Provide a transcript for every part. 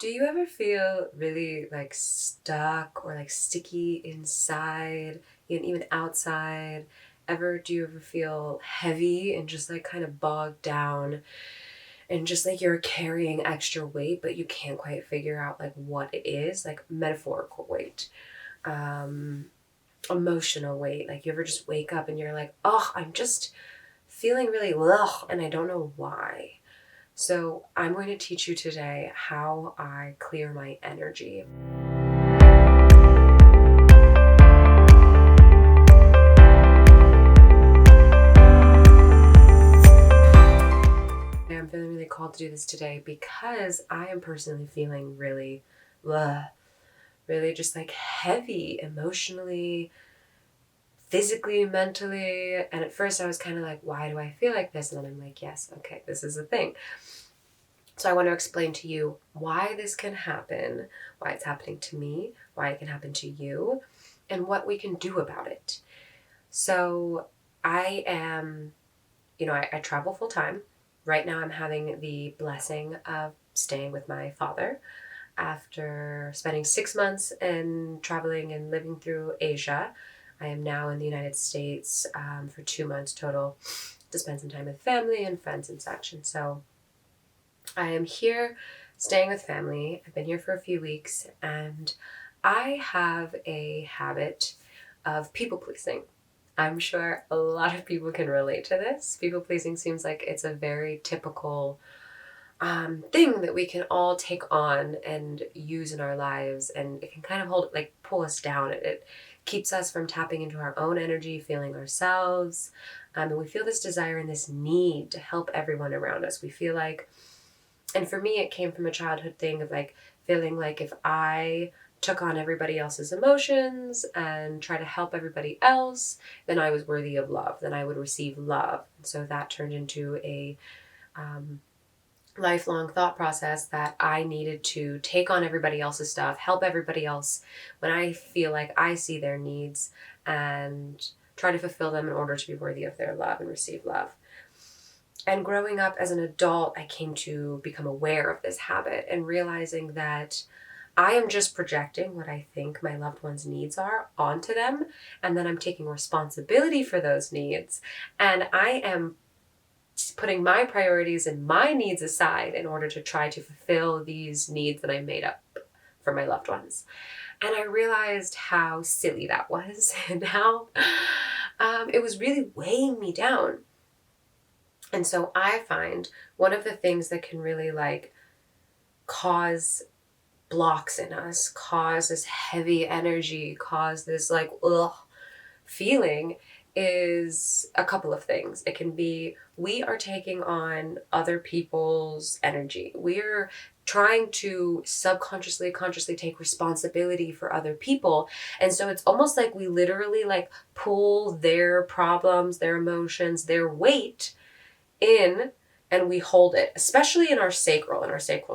Do you ever feel really like stuck or like sticky inside and even outside? Do you ever feel heavy and just like kind of bogged down and just like you're carrying extra weight, but you can't quite figure out like what it is, like metaphorical weight, um, emotional weight? Like you ever just wake up and you're like, oh, I'm just feeling really ugh, and I don't know why. So, I'm going to teach you today how I clear my energy. I'm feeling really called to do this today because I am personally feeling really, ugh, really just like heavy emotionally, physically, mentally. And at first I was kind of like, why do I feel like this? And then I'm like, yes, okay, this is a thing. So I want to explain to you why this can happen, why it's happening to me, why it can happen to you, and what we can do about it. So I am, I travel full time. Right now I'm having the blessing of staying with my father after spending 6 months and traveling and living through Asia. I am now in the United States for 2 months total to spend some time with family and friends and such. And so I am here staying with family. I've been here for a few weeks and I have a habit of people pleasing. I'm sure a lot of people can relate to this. People pleasing seems like it's a very typical thing that we can all take on and use in our lives, and it can kind of pull us down. It keeps us from tapping into our own energy, feeling ourselves, and we feel this desire and this need to help everyone around us. We feel like, and for me, it came from a childhood thing of like feeling like if I took on everybody else's emotions and try to help everybody else, then I was worthy of love. Then I would receive love. So that turned into a lifelong thought process that I needed to take on everybody else's stuff, help everybody else when I feel like I see their needs, and try to fulfill them in order to be worthy of their love and receive love. And growing up as an adult, I came to become aware of this habit and realizing that I am just projecting what I think my loved ones' needs are onto them, and then I'm taking responsibility for those needs, and I am putting my priorities and my needs aside in order to try to fulfill these needs that I made up for my loved ones. And I realized how silly that was and how it was really weighing me down. And so I find one of the things that can really cause blocks in us, cause this heavy energy, cause this ugh feeling is a couple of things. It can be we are taking on other people's energy. We're trying to subconsciously, consciously take responsibility for other people. And so it's almost like we literally pull their problems, their emotions, their weight in, and we hold it, especially in our sacral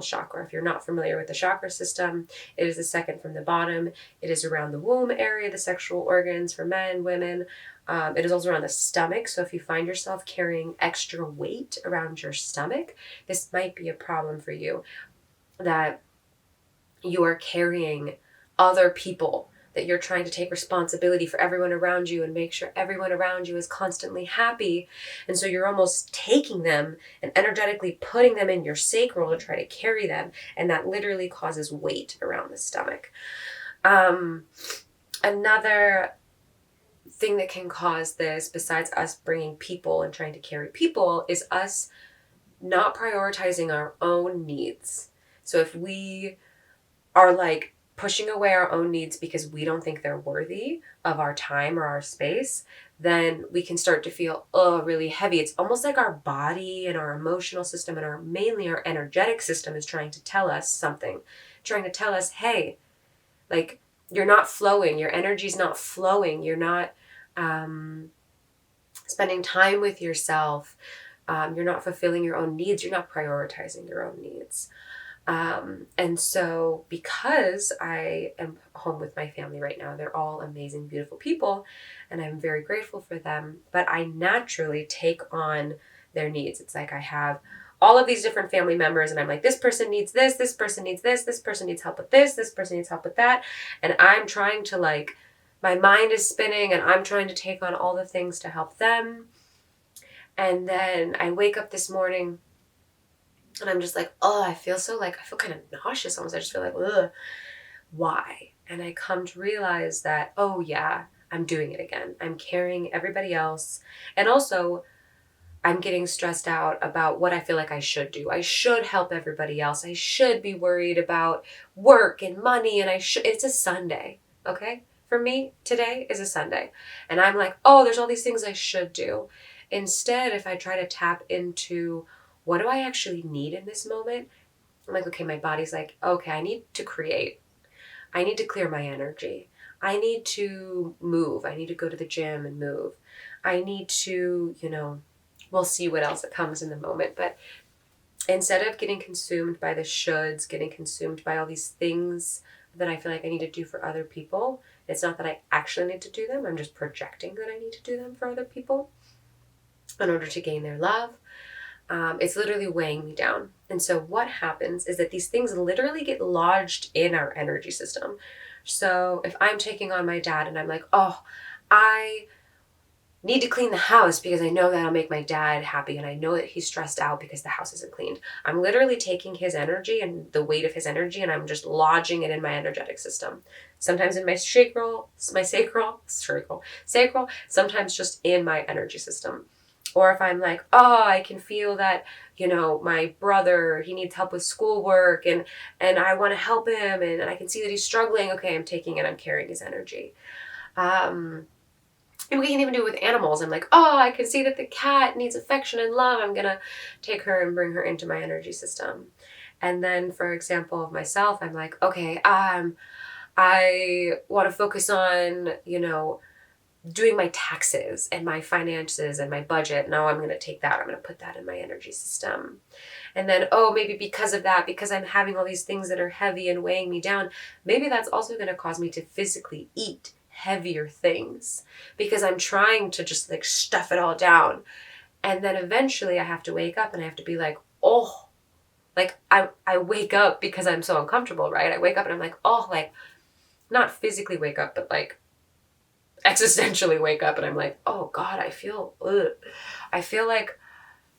chakra. If you're not familiar with the chakra system, it is the second from the bottom. It is around the womb area, the sexual organs for men, women. It is also around the stomach. So if you find yourself carrying extra weight around your stomach, this might be a problem for you, that you are carrying other people, that you're trying to take responsibility for everyone around you and make sure everyone around you is constantly happy. And so you're almost taking them and energetically putting them in your sacral to try to carry them. And that literally causes weight around the stomach. Another thing that can cause this, besides us bringing people and trying to carry people, is us not prioritizing our own needs. So if we are pushing away our own needs because we don't think they're worthy of our time or our space, then we can start to feel really heavy. It's almost like our body and our emotional system and mainly our energetic system is trying to tell us something, trying to tell us, hey, you're not flowing, your energy's not flowing, you're not spending time with yourself, you're not fulfilling your own needs, you're not prioritizing your own needs. And so because I am home with my family right now, they're all amazing, beautiful people, and I'm very grateful for them, but I naturally take on their needs. It's like I have all of these different family members, and I'm like, this person needs this person needs this person needs help with this person needs help with that. And I'm trying to like, my mind is spinning and I'm trying to take on all the things to help them. And then I wake up this morning and I'm just like, oh, I feel kind of nauseous almost. I just feel like, ugh, why? And I come to realize that, oh yeah, I'm doing it again. I'm carrying everybody else. And also, I'm getting stressed out about what I feel like I should do. I should help everybody else. I should be worried about work and money. And it's a Sunday, okay? For me, today is a Sunday. And I'm like, oh, there's all these things I should do. Instead, if I try to tap into what do I actually need in this moment? I'm like, okay, my body's like, okay, I need to create. I need to clear my energy. I need to move. I need to go to the gym and move. I need to, we'll see what else that comes in the moment. But instead of getting consumed by the shoulds, getting consumed by all these things that I feel like I need to do for other people, it's not that I actually need to do them. I'm just projecting that I need to do them for other people in order to gain their love. It's literally weighing me down. And so what happens is that these things literally get lodged in our energy system. So if I'm taking on my dad and I'm like, oh, I need to clean the house because I know that'll make my dad happy and I know that he's stressed out because the house isn't cleaned. I'm literally taking his energy and the weight of his energy and I'm just lodging it in my energetic system. Sometimes in my sacral, sometimes just in my energy system. Or if I'm like, oh, I can feel that, my brother, he needs help with schoolwork and I want to help him and I can see that he's struggling. Okay, I'm taking it. I'm carrying his energy. And we can even do it with animals. I'm like, oh, I can see that the cat needs affection and love. I'm going to take her and bring her into my energy system. And then, for example, of myself, I'm like, okay, I want to focus on, doing my taxes and my finances and my budget. Now I'm going to take that. I'm going to put that in my energy system. And then, oh, maybe because of that, because I'm having all these things that are heavy and weighing me down, maybe that's also going to cause me to physically eat heavier things because I'm trying to just like stuff it all down. And then eventually I have to wake up and I have to be like, oh, like I wake up because I'm so uncomfortable, right? I wake up and I'm like, oh, like not physically wake up, but like existentially wake up and I'm like, oh God, I feel like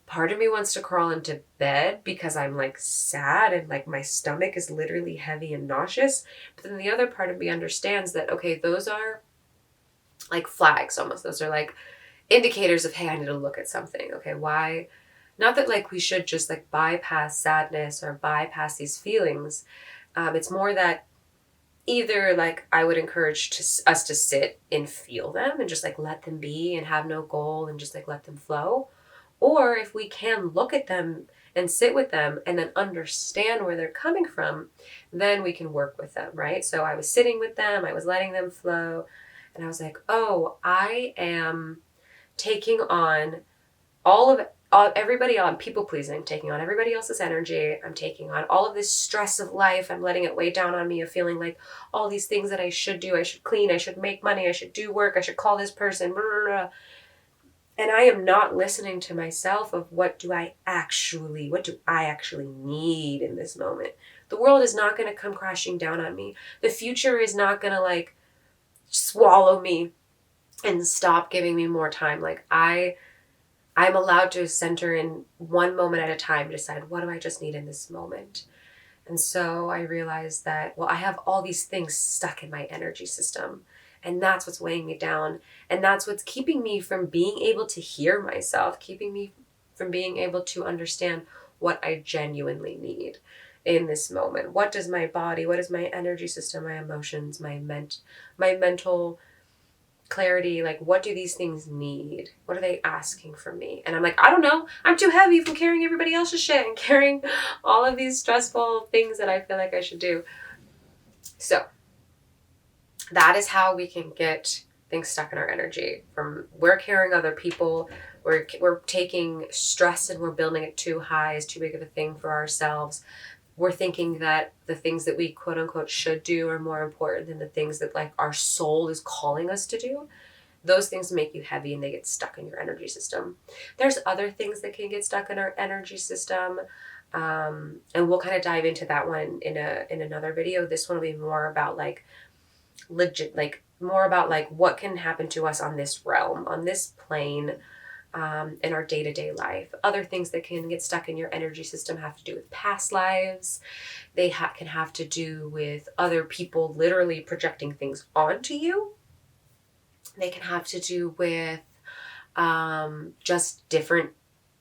part of me wants to crawl into bed because I'm like sad and like my stomach is literally heavy and nauseous. But then the other part of me understands that, okay, those are like flags almost. Those are like indicators of, hey, I need to look at something. Okay, why? Not that like we should just like bypass sadness or bypass these feelings. It's more that either like I would encourage us to sit and feel them and just like let them be and have no goal and just like let them flow. Or if we can look at them and sit with them and then understand where they're coming from, then we can work with them, right? So I was sitting with them, I was letting them flow, and I was like, oh, I am taking on everybody on people pleasing, taking on everybody else's energy. I'm taking on all of this stress of life. I'm letting it weigh down on me of feeling like all these things that I should do. I should clean, I should make money, I should do work, I should call this person, blah, blah, blah. And I am not listening to myself of what do I actually need in this moment. The world is not going to come crashing down on me. The future is not going to like swallow me and stop giving me more time. Like I'm allowed to center in one moment at a time, decide what do I just need in this moment. And so I realized that, well, I have all these things stuck in my energy system. And that's what's weighing me down. And that's what's keeping me from being able to hear myself, keeping me from being able to understand what I genuinely need in this moment. What does my body, what is my energy system, my emotions, my mental clarity, like what do these things need? What are they asking from me? And I'm like, I don't know. I'm too heavy from carrying everybody else's shit and carrying all of these stressful things that I feel like I should do. So that is how we can get things stuck in our energy. From we're carrying other people, we're taking stress and we're building it too high, is too big of a thing for ourselves. We're thinking that the things that we quote unquote should do are more important than the things that like our soul is calling us to do. those things make you heavy and they get stuck in your energy system. There's other things that can get stuck in our energy system. And we'll kind of dive into that one in another video. This one will be more about like legit, like more about like what can happen to us on this realm, on this plane, in our day-to-day life. Other things that can get stuck in your energy system have to do with past lives. They can have to do with other people literally projecting things onto you. They can have to do with just different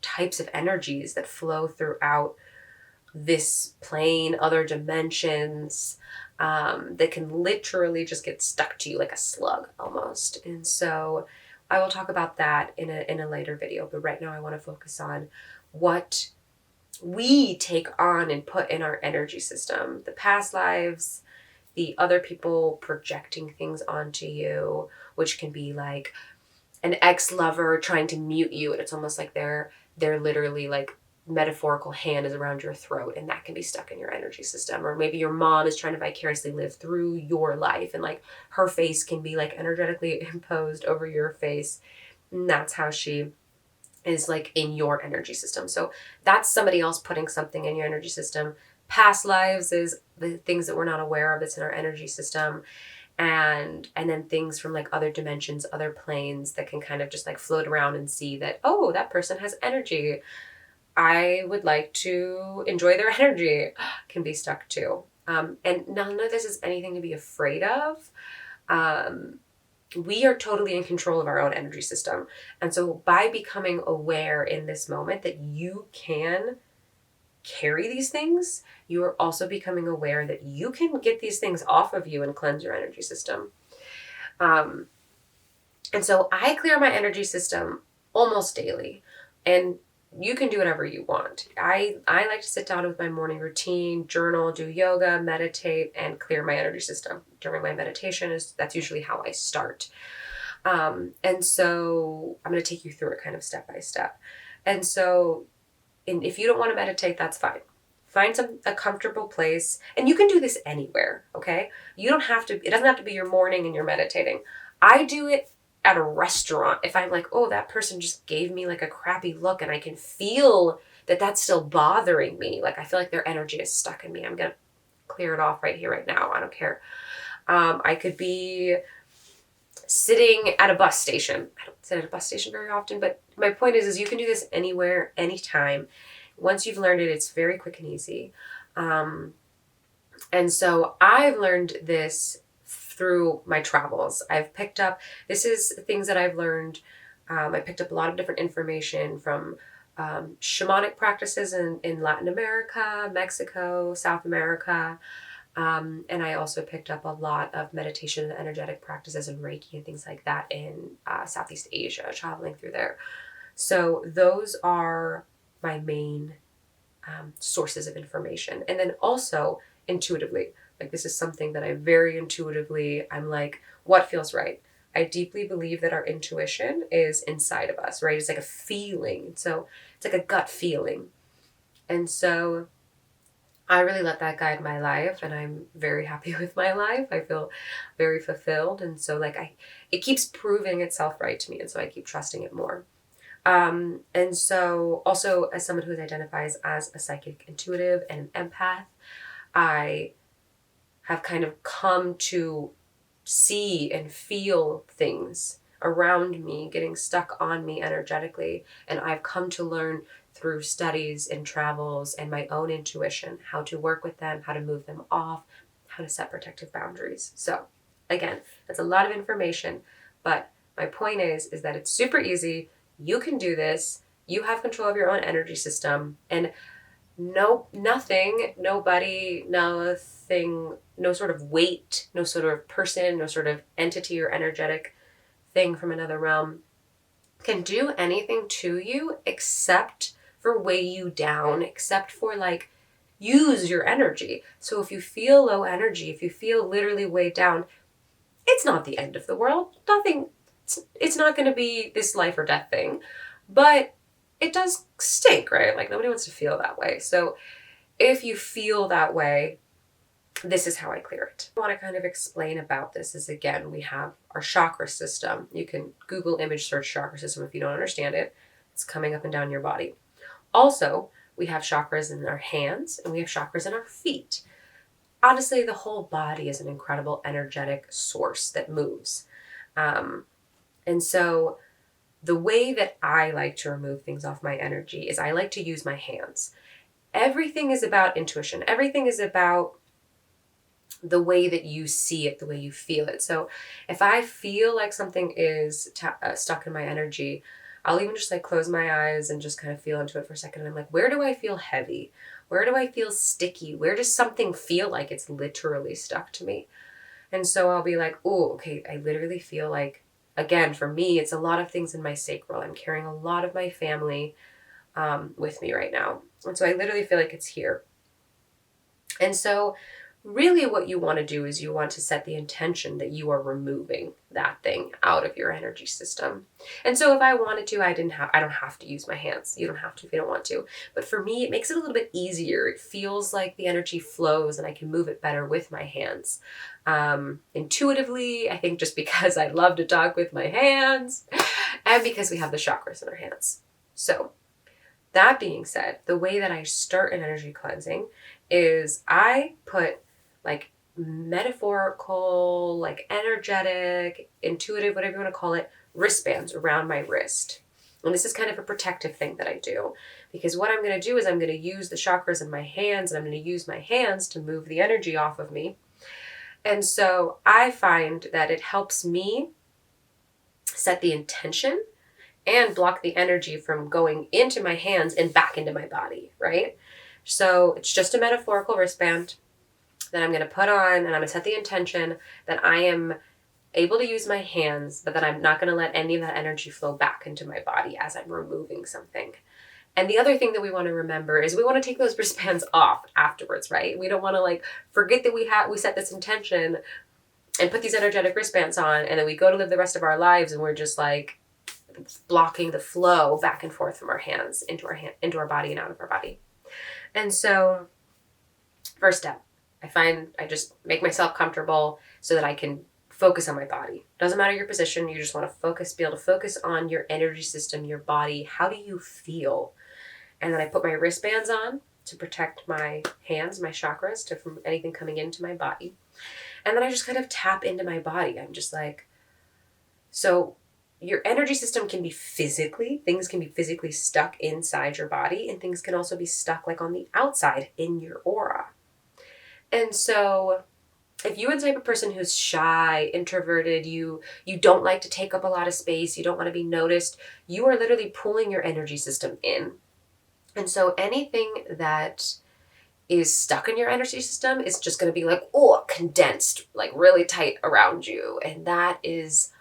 types of energies that flow throughout this plane, other dimensions, that can literally just get stuck to you like a slug almost. And so I will talk about that in a later video, but right now I want to focus on what we take on and put in our energy system, the past lives, the other people projecting things onto you, which can be like an ex-lover trying to mute you, and it's almost like they're literally like metaphorical hand is around your throat, and that can be stuck in your energy system. Or maybe your mom is trying to vicariously live through your life, and like her face can be like energetically imposed over your face, and that's how she is like in your energy system. So that's somebody else putting something in your energy system. Past lives is the things that we're not aware of that's in our energy system. And then things from like other dimensions, other planes that can kind of just like float around and see that, oh, that person has energy. I would like to enjoy their energy, can be stuck too. And none of this is anything to be afraid of. We are totally in control of our own energy system. And so by becoming aware in this moment that you can carry these things, you are also becoming aware that you can get these things off of you and cleanse your energy system. And so I clear my energy system almost daily, and you can do whatever you want. I like to sit down with my morning routine, journal, do yoga, meditate, and clear my energy system. During my meditation, that's usually how I start. And so I'm going to take you through it kind of step by step. And so if you don't want to meditate, that's fine. Find a comfortable place, and you can do this anywhere, okay? You don't have to, it doesn't have to be your morning and you're meditating. I do it at a restaurant. If I'm like, oh, that person just gave me like a crappy look and I can feel that that's still bothering me. Like I feel like their energy is stuck in me. I'm going to clear it off right here, right now. I don't care. I could be sitting at a bus station. I don't sit at a bus station very often, but my point is you can do this anywhere, anytime. Once you've learned it, it's very quick and easy. And so I've learned this through my travels. This is things that I've learned. I picked up a lot of different information from shamanic practices in Latin America, Mexico, South America. And I also picked up a lot of meditation and energetic practices and Reiki and things like that in Southeast Asia, traveling through there. So those are my main sources of information. And then also intuitively, like this is something that I very intuitively, I'm like, what feels right? I deeply believe that our intuition is inside of us, right? It's like a feeling. So it's like a gut feeling. And so I really let that guide my life, and I'm very happy with my life. I feel very fulfilled. And so it keeps proving itself right to me. And so I keep trusting it more. And so also as someone who identifies as a psychic intuitive and an empath, I have kind of come to see and feel things around me getting stuck on me energetically. And I've come to learn through studies and travels and my own intuition how to work with them, how to move them off, how to set protective boundaries. So again, that's a lot of information, but my point is that it's super easy. You can do this. You have control of your own energy system, and nothing, nobody, nothing, no sort of weight, no sort of person, no sort of entity or energetic thing from another realm can do anything to you except for weigh you down, except for like use your energy. So if you feel low energy, if you feel literally weighed down, it's not the end of the world. It's not going to be this life or death thing, but it does stink, right? Like nobody wants to feel that way. So if you feel that way, this is how I clear it. I want to kind of explain about this is, again, we have our chakra system. You can Google image search chakra system if you don't understand it. It's coming up and down your body. Also, we have chakras in our hands and we have chakras in our feet. Honestly, the whole body is an incredible energetic source that moves. And so the way that I like to remove things off my energy is I like to use my hands. Everything is about intuition. Everything is about the way that you see it, the way you feel it. So if I feel like something is stuck in my energy, I'll even just like close my eyes and just kind of feel into it for a second. And I'm like, where do I feel heavy? Where do I feel sticky? Where does something feel like it's literally stuck to me? And so I'll be like, oh, okay, I literally feel like, again, for me, it's a lot of things in my sacral. I'm carrying a lot of my family with me right now. And so I literally feel like it's here. And so really what you want to do is you want to set the intention that you are removing that thing out of your energy system. And so if I wanted to, I don't have to use my hands. You don't have to if you don't want to. But for me, it makes it a little bit easier. It feels like the energy flows and I can move it better with my hands. Intuitively, I think just because I love to talk with my hands and because we have the chakras in our hands. So that being said, the way that I start an energy cleansing is I put like metaphorical, like energetic, intuitive, whatever you want to call it, wristbands around my wrist. And this is kind of a protective thing that I do because what I'm going to do is I'm going to use the chakras in my hands and I'm going to use my hands to move the energy off of me. And so I find that it helps me set the intention and block the energy from going into my hands and back into my body, right? So it's just a metaphorical wristband that I'm going to put on and I'm going to set the intention that I am able to use my hands, but that I'm not going to let any of that energy flow back into my body as I'm removing something. And the other thing that we want to remember is we want to take those wristbands off afterwards, right? We don't want to like forget that we set this intention and put these energetic wristbands on and then we go to live the rest of our lives and we're just like blocking the flow back and forth from our hands into our body and out of our body. And so first step, I just make myself comfortable so that I can focus on my body. Doesn't matter your position. You just want to be able to focus on your energy system, your body. How do you feel? And then I put my wristbands on to protect my hands, my chakras from anything coming into my body. And then I just kind of tap into my body. I'm just like, so your energy system can be things can be physically stuck inside your body and things can also be stuck like on the outside in your aura. And so if you're the type of person who's shy, introverted, you don't like to take up a lot of space, you don't want to be noticed, you are literally pulling your energy system in. And so anything that is stuck in your energy system is just going to be like, condensed, like really tight around you. And that is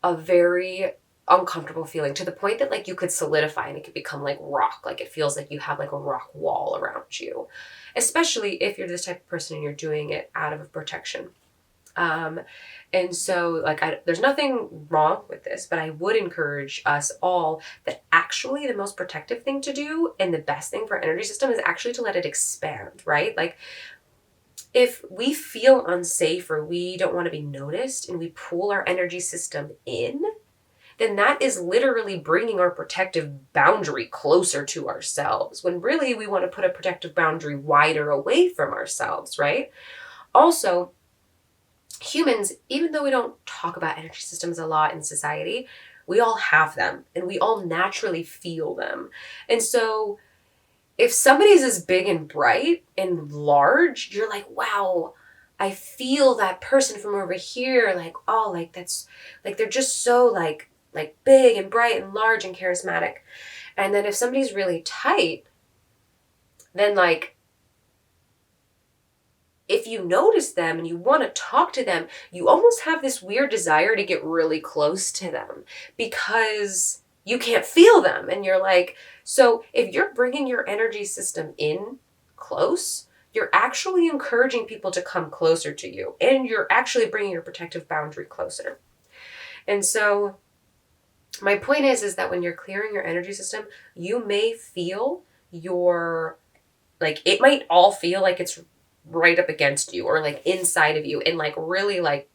a very uncomfortable feeling to the point that like you could solidify and it could become like rock. Like it feels like you have like a rock wall around you, especially if you're this type of person and you're doing it out of protection. And so like there's nothing wrong with this, but I would encourage us all that actually the most protective thing to do and the best thing for our energy system is actually to let it expand, right? Like if we feel unsafe or we don't want to be noticed and we pull our energy system in, then that is literally bringing our protective boundary closer to ourselves when really we want to put a protective boundary wider away from ourselves, right? Also, humans, even though we don't talk about energy systems a lot in society, we all have them and we all naturally feel them. And so if somebody's as big and bright and large, you're like, wow, I feel that person from over here. Like, oh, like that's like, they're just so like big and bright and large and charismatic. And then if somebody's really tight, then like, if you notice them and you want to talk to them, you almost have this weird desire to get really close to them because you can't feel them. And you're like, so if you're bringing your energy system in close, you're actually encouraging people to come closer to you and you're actually bringing your protective boundary closer. And so my point is that when you're clearing your energy system, you may feel it might all feel like it's right up against you or like inside of you and like really like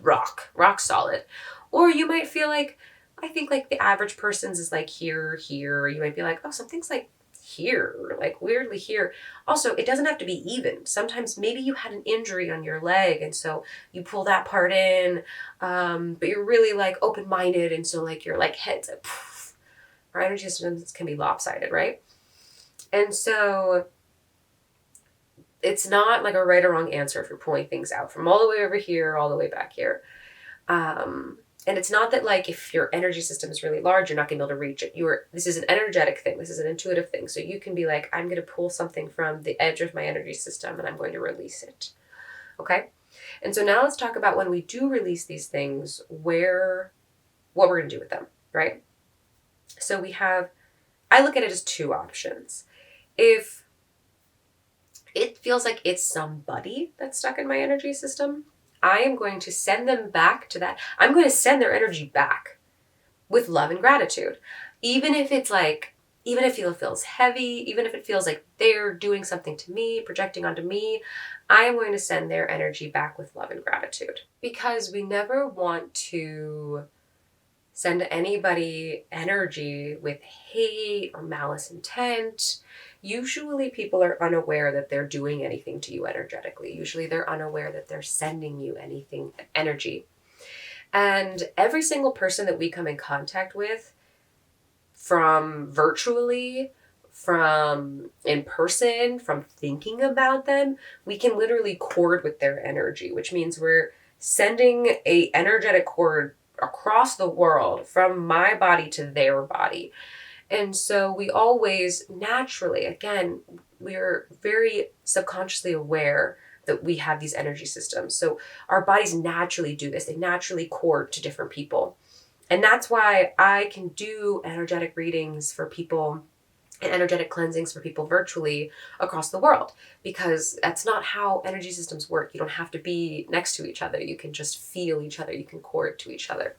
rock solid. Or you might feel like, I think like the average person's is like here. You might be like, oh, something's like here, like weirdly here. Also, it doesn't have to be even. Sometimes maybe you had an injury on your leg and so you pull that part in, but you're really like open-minded and so like your like head's like, poof. Our energy systems can be lopsided, right? And so it's not like a right or wrong answer if you're pulling things out from all the way over here, all the way back here. And it's not that like if your energy system is really large, you're not going to be able to reach it. This is an energetic thing. This is an intuitive thing. So you can be like, I'm going to pull something from the edge of my energy system and I'm going to release it. Okay? And so now let's talk about when we do release these things, what we're going to do with them, right? So I look at it as two options. If it feels like it's somebody that's stuck in my energy system, I am going to send them back to that. I'm going to send their energy back with love and gratitude. Even if it feels heavy, even if it feels like they're doing something to me, projecting onto me, I am going to send their energy back with love and gratitude. Because we never want to send anybody energy with hate or malice intent. Usually people are unaware that they're doing anything to you energetically. Usually they're unaware that they're sending you energy. And every single person that we come in contact with, from virtually, from in person, from thinking about them, we can literally cord with their energy, which means we're sending a energetic cord across the world from my body to their body. And so we always naturally, again, we're very subconsciously aware that we have these energy systems. So our bodies naturally do this. They naturally cord to different people. And that's why I can do energetic readings for people and energetic cleansings for people virtually across the world, because that's not how energy systems work. You don't have to be next to each other. You can just feel each other. You can cord to each other.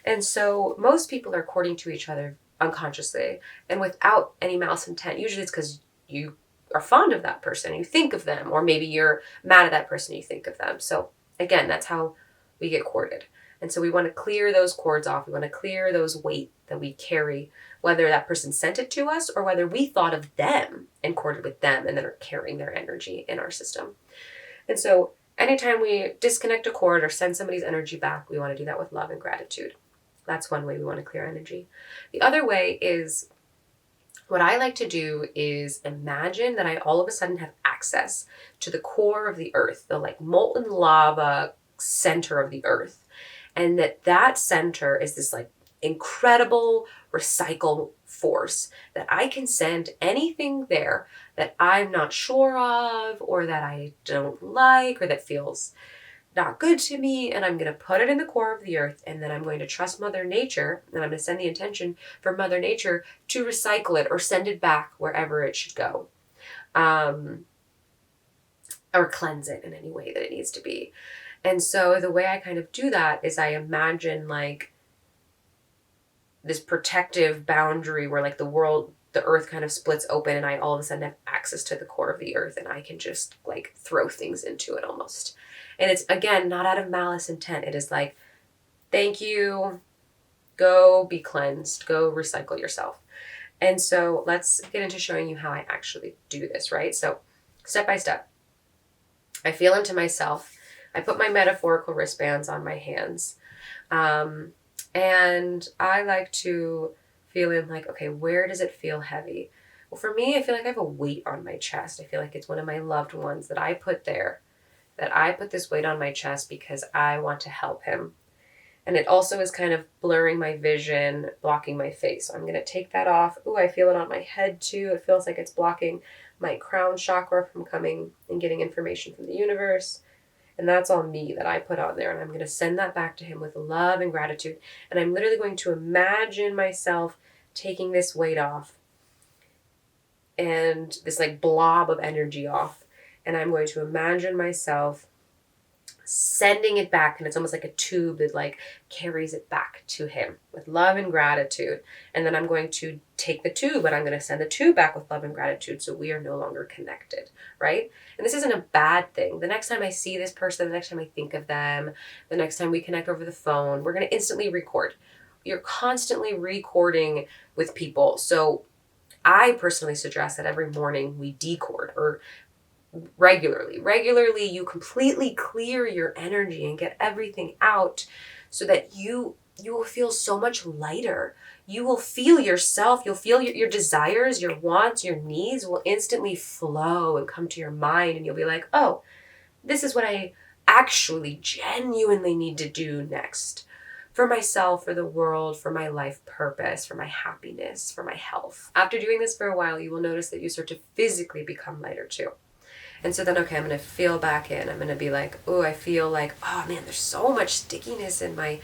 And so most people are cording to each other unconsciously and without any malice intent. Usually it's because you are fond of that person, you think of them, or maybe you're mad at that person, you think of them. So again, that's how we get corded. And so we want to clear those cords off. We want to clear those weight that we carry, whether that person sent it to us or whether we thought of them and corded with them and then are carrying their energy in our system. And so anytime we disconnect a cord or send somebody's energy back, we want to do that with love and gratitude. That's one way we want to clear energy. The other way is, what I like to do is imagine that I all of a sudden have access to the core of the earth, the like molten lava center of the earth. And that center is this like incredible recycle force that I can send anything there that I'm not sure of or that I don't like or that feels not good to me, and I'm going to put it in the core of the earth, and then I'm going to trust Mother Nature, and I'm going to send the intention for Mother Nature to recycle it or send it back wherever it should go, or cleanse it in any way that it needs to be. And so the way I kind of do that is I imagine like this protective boundary where like the earth kind of splits open and I all of a sudden have access to the core of the earth and I can just like throw things into it almost. And it's, again, not out of malice intent. It is like, thank you, go be cleansed, go recycle yourself. And so let's get into showing you how I actually do this, right? So step by step, I feel into myself. I put my metaphorical wristbands on my hands. And I like to feel in like, okay, where does it feel heavy? Well, for me, I feel like I have a weight on my chest. I feel like it's one of my loved ones that I put there. That I put this weight on my chest because I want to help him. And it also is kind of blurring my vision, blocking my face. So I'm going to take that off. Ooh, I feel it on my head too. It feels like it's blocking my crown chakra from coming and getting information from the universe. And that's all me that I put on there. And I'm going to send that back to him with love and gratitude. And I'm literally going to imagine myself taking this weight off and this like blob of energy off. And I'm going to imagine myself sending it back, and it's almost like a tube that like carries it back to him with love and gratitude. And then I'm going to take the tube and I'm going to send the tube back with love and gratitude, so we are no longer connected, right? And this isn't a bad thing. The next time I see this person, the next time I think of them, the next time we connect over the phone, we're going to instantly record. You're constantly recording with people. So I personally suggest that every morning we decord, or regularly you completely clear your energy and get everything out, so that you will feel so much lighter. You will feel yourself, you'll feel your desires, your wants, your needs will instantly flow and come to your mind, and you'll be like, oh, this is what I actually genuinely need to do next, for myself, for the world, for my life purpose, for my happiness, for my health. After doing this for a while, you will notice that you start to physically become lighter too. And so then, okay, I'm going to feel back in. I'm going to be like, oh, I feel like, oh man, there's so much stickiness in my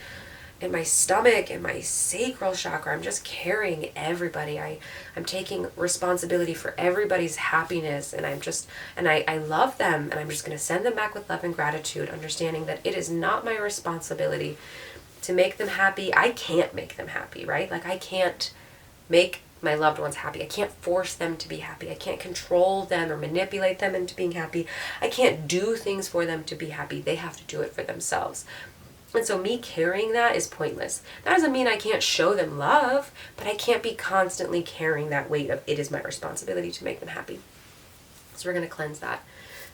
stomach and my sacral chakra. I'm just carrying everybody. I'm taking responsibility for everybody's happiness, and I love them, and I'm just going to send them back with love and gratitude, understanding that it is not my responsibility to make them happy. I can't make them happy, right? Like, I can't make my loved ones happy. I can't force them to be happy. I can't control them or manipulate them into being happy. I can't do things for them to be happy. They have to do it for themselves. And so me carrying that is pointless. That doesn't mean I can't show them love, but I can't be constantly carrying that weight of it is my responsibility to make them happy. So we're going to cleanse that.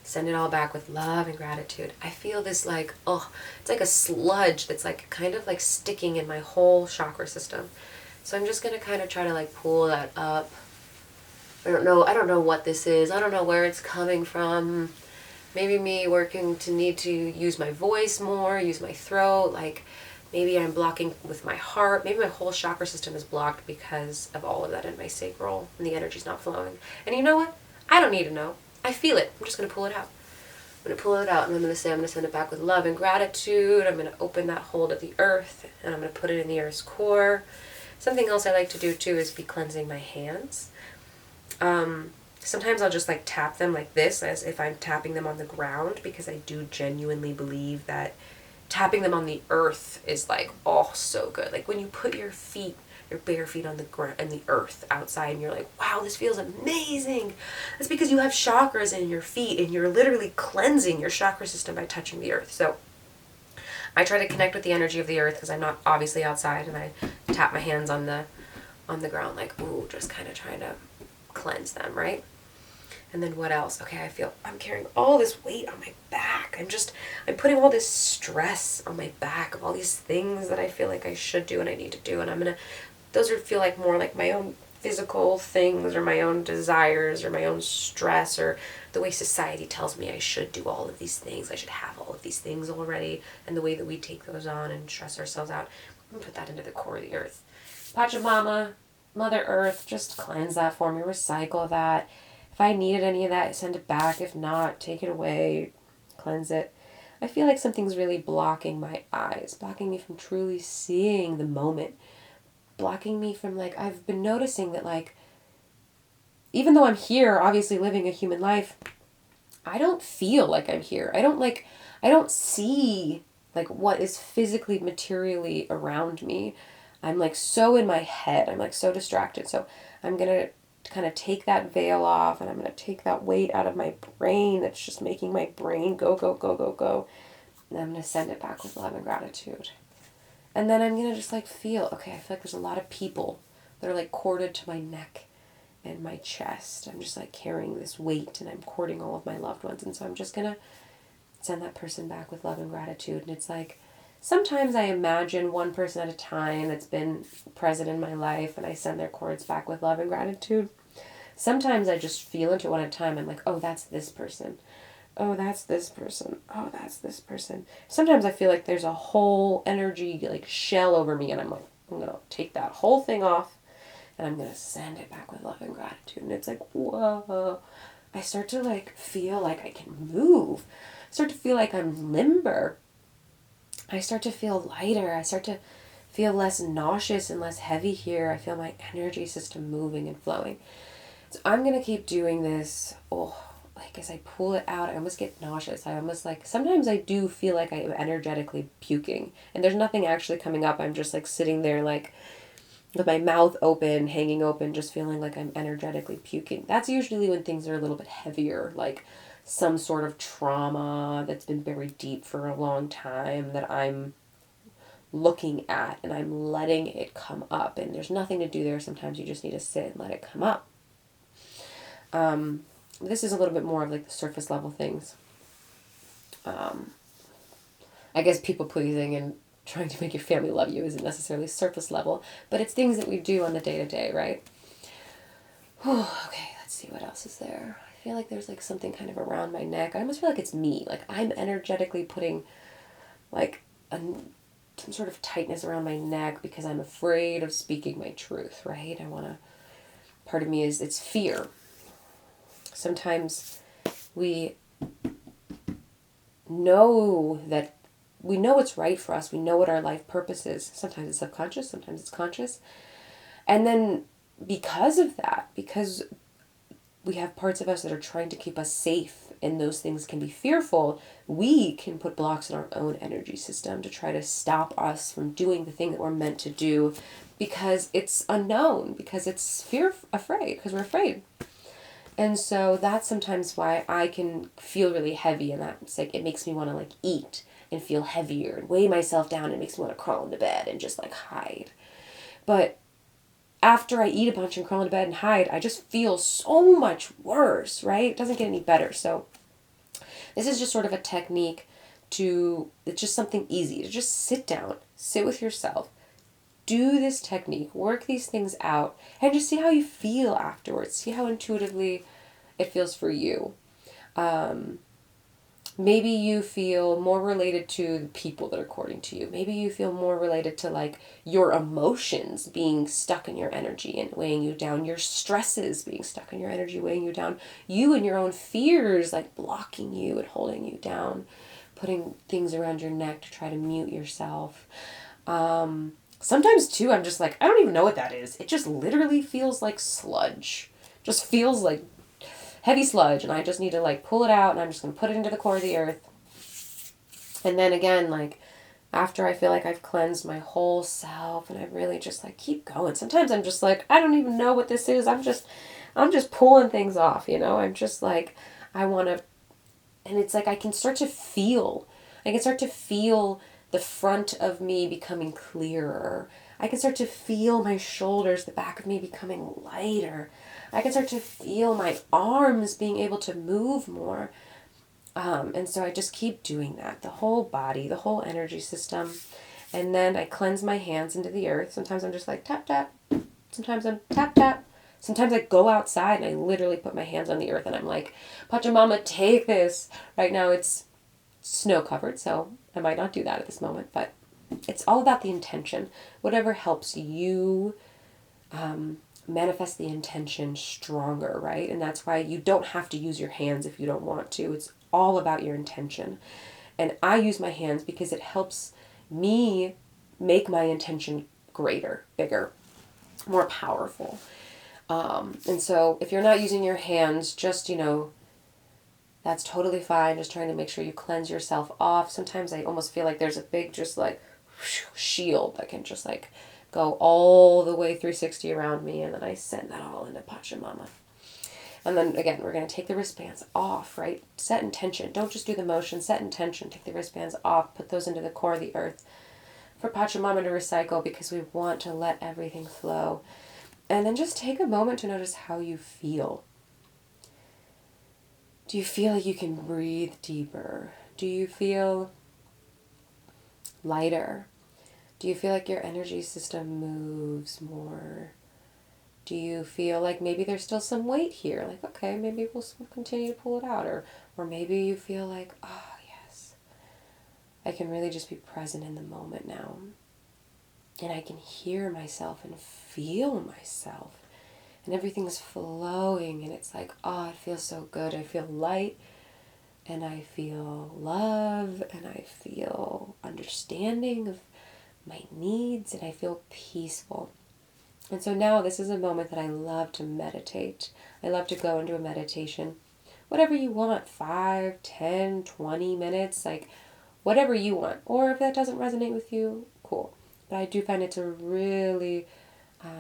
Send it all back with love and gratitude. I feel this like, oh, it's like a sludge that's like kind of like sticking in my whole chakra system. So I'm just going to kind of try to like pull that up. I don't know what this is. I don't know where it's coming from. Maybe me working to need to use my voice more, use my throat. Like maybe I'm blocking with my heart. Maybe my whole chakra system is blocked because of all of that in my sacral and the energy's not flowing. And you know what? I don't need to know. I feel it. I'm just going to pull it out. I'm going to pull it out, and I'm going to say I'm going to send it back with love and gratitude. I'm going to open that hold of the earth, and I'm going to put it in the earth's core. Something else I like to do too is be cleansing my hands. Sometimes I'll just like tap them like this, as if I'm tapping them on the ground, because I do genuinely believe that tapping them on the earth is like, oh, so good. Like when you put your feet, your bare feet on the ground and the earth outside, and you're like, wow, this feels amazing. That's because you have chakras in your feet, and you're literally cleansing your chakra system by touching the earth. So I try to connect with the energy of the earth, because I'm not obviously outside, and I tap my hands on the ground, like, ooh, just kind of trying to cleanse them, right? And then what else? Okay, I feel I'm carrying all this weight on my back. I'm putting all this stress on my back of all these things that I feel like I should do and I need to do, and those feel like more like my own physical things, or my own desires, or my own stress, or the way society tells me I should do all of these things. I should have all of these things already, and the way that we take those on and stress ourselves out. I'm going to put that into the core of the earth. Pachamama, Mother Earth, just cleanse that for me, recycle that. If I needed any of that, send it back. If not, take it away, cleanse it. I feel like something's really blocking my eyes, blocking me from truly seeing the moment, blocking me from, like, I've been noticing that, like, even though I'm here, obviously living a human life, I don't feel like I'm here. I don't see, like, what is physically, materially around me. I'm, like, so in my head. I'm, like, so distracted. So I'm going to kind of take that veil off, and I'm going to take that weight out of my brain that's just making my brain go. And I'm going to send it back with love and gratitude. And then I'm going to just, like, feel, okay, I feel like there's a lot of people that are, like, corded to my neck and my chest. I'm just, like, carrying this weight, and I'm cording all of my loved ones. And so I'm just going to send that person back with love and gratitude. And it's like, sometimes I imagine one person at a time that's been present in my life, and I send their cords back with love and gratitude. Sometimes I just feel into one at a time. I'm like, oh, that's this person. Oh, that's this person. Oh, that's this person. Sometimes I feel like there's a whole energy, like, shell over me, and I'm like, I'm going to take that whole thing off, and I'm going to send it back with love and gratitude. And it's like, whoa. I start to, like, feel like I can move. I start to feel like I'm limber. I start to feel lighter. I start to feel less nauseous and less heavy here. I feel my energy system moving and flowing. So I'm going to keep doing this, as I pull it out, I almost get nauseous. I almost like, sometimes I do feel like I am energetically puking. And there's nothing actually coming up. I'm just like sitting there like with my mouth open, hanging open, just feeling like I'm energetically puking. That's usually when things are a little bit heavier, like some sort of trauma that's been buried deep for a long time that I'm looking at and I'm letting it come up. And there's nothing to do there. Sometimes you just need to sit and let it come up. This is a little bit more of like the surface level things. I guess people pleasing and trying to make your family love you isn't necessarily surface level, but it's things that we do on the day-to-day, right? Whew, okay, let's see what else is there. I feel like there's like something kind of around my neck. I almost feel like it's me. Like I'm energetically putting like some sort of tightness around my neck because I'm afraid of speaking my truth, right? Part of me it's fear. Sometimes we know what's right for us. We know what our life purpose is. Sometimes it's subconscious, sometimes it's conscious. And then because of that, because we have parts of us that are trying to keep us safe and those things can be fearful, we can put blocks in our own energy system to try to stop us from doing the thing that we're meant to do because it's unknown, because it's afraid, because we're afraid. And so that's sometimes why I can feel really heavy, and that's like, it makes me want to like eat and feel heavier and weigh myself down. It makes me want to crawl into bed and just like hide. But after I eat a bunch and crawl into bed and hide, I just feel so much worse, right? It doesn't get any better. So this is just sort of a technique it's just something easy to just sit down, sit with yourself, do this technique, work these things out, and just see how you feel afterwards. See how intuitively it feels for you. Maybe you feel more related to the people that are courting to you. Maybe you feel more related to like your emotions being stuck in your energy and weighing you down, your stresses being stuck in your energy, weighing you down, you and your own fears like blocking you and holding you down, putting things around your neck to try to mute yourself. Sometimes too, I'm just like, I don't even know what that is. It just literally feels like sludge. Just feels like heavy sludge, and I just need to like pull it out, and I'm just going to put it into the core of the earth. And then again, like after I feel like I've cleansed my whole self and I really just like keep going. Sometimes I'm just like, I don't even know what this is. I'm just pulling things off, you know? I'm just like, I want to, and it's like I can start to feel the front of me becoming clearer. I can start to feel my shoulders, the back of me becoming lighter. I can start to feel my arms being able to move more. And so I just keep doing that. The whole body, the whole energy system. And then I cleanse my hands into the earth. Sometimes I'm just like tap, tap. Sometimes I'm tap, tap. Sometimes I go outside and I literally put my hands on the earth and I'm like, Pachamama, take this. Right now it's snow covered, so I might not do that at this moment, but it's all about the intention. Whatever helps you manifest the intention stronger, right? And that's why you don't have to use your hands if you don't want to. It's all about your intention. And I use my hands because it helps me make my intention greater, bigger, more powerful. And so if you're not using your hands, just, that's totally fine. Just trying to make sure you cleanse yourself off. Sometimes I almost feel like there's a big just like shield that can just like go all the way 360 around me, and then I send that all into Pachamama. And then again, we're going to take the wristbands off, right? Set intention. Don't just do the motion. Set intention. Take the wristbands off. Put those into the core of the earth for Pachamama to recycle, because we want to let everything flow. And then just take a moment to notice how you feel. Do you feel like you can breathe deeper? Do you feel lighter? Do you feel like your energy system moves more? Do you feel like maybe there's still some weight here? Like, okay, maybe we'll continue to pull it out. Or maybe you feel like, oh, yes, I can really just be present in the moment now. And I can hear myself and feel myself. And everything's flowing, and it's like, oh, it feels so good. I feel light, and I feel love, and I feel understanding of my needs, and I feel peaceful. And so now this is a moment that I love to meditate. I love to go into a meditation whatever you want, 5, 10, 20 minutes, like whatever you want. Or if that doesn't resonate with you, cool. But I do find it's a really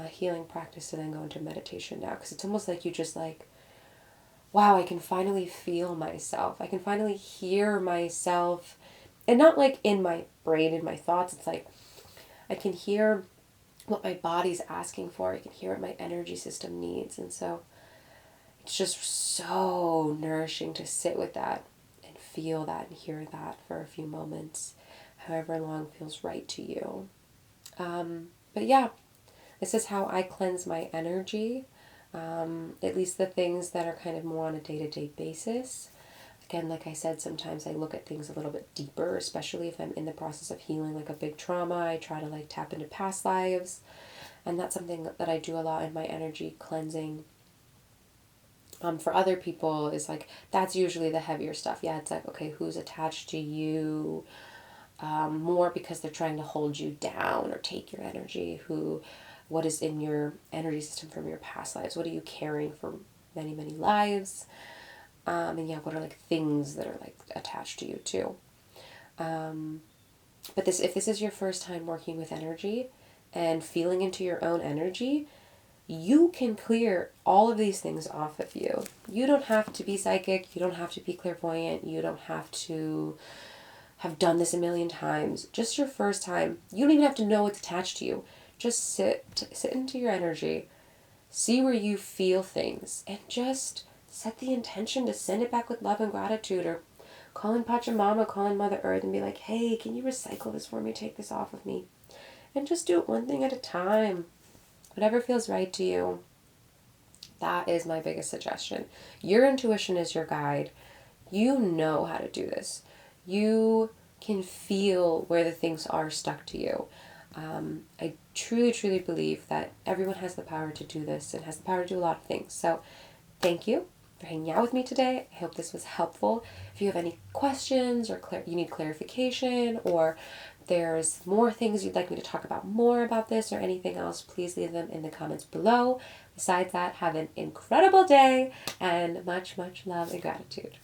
healing practice to then go into meditation now, because it's almost like you just like, wow, I can finally feel myself. I can finally hear myself. And not like in my brain, in my thoughts. It's like I can hear what my body's asking for. I can hear what my energy system needs. And so it's just so nourishing to sit with that and feel that and hear that for a few moments, however long feels right to you. But yeah, this is how I cleanse my energy, at least the things that are kind of more on a day-to-day basis. Again, like I said, sometimes I look at things a little bit deeper, especially if I'm in the process of healing like a big trauma. I try to like tap into past lives, and that's something that I do a lot in my energy cleansing. For other people is like, that's usually the heavier stuff. Yeah, it's like, okay, who's attached to you more because they're trying to hold you down or take your energy? What is in your energy system from your past lives? What are you carrying from many, many lives? And yeah, what are like things that are like attached to you too? But if this is your first time working with energy and feeling into your own energy, you can clear all of these things off of you. You don't have to be psychic. You don't have to be clairvoyant. You don't have to have done this a million times. Just your first time. You don't even have to know what's attached to you. Just sit into your energy. See where you feel things. And just set the intention to send it back with love and gratitude, or call in Pachamama, call in Mother Earth and be like, hey, can you recycle this for me? Take this off of me. And just do it one thing at a time. Whatever feels right to you. That is my biggest suggestion. Your intuition is your guide. You know how to do this. You can feel where the things are stuck to you. I truly, truly believe that everyone has the power to do this and has the power to do a lot of things. So thank you for hanging out with me today. I hope this was helpful. If you have any questions or you need clarification, or there's more things you'd like me to talk about more about this or anything else, please leave them in the comments below. Besides that, have an incredible day and much, much love and gratitude.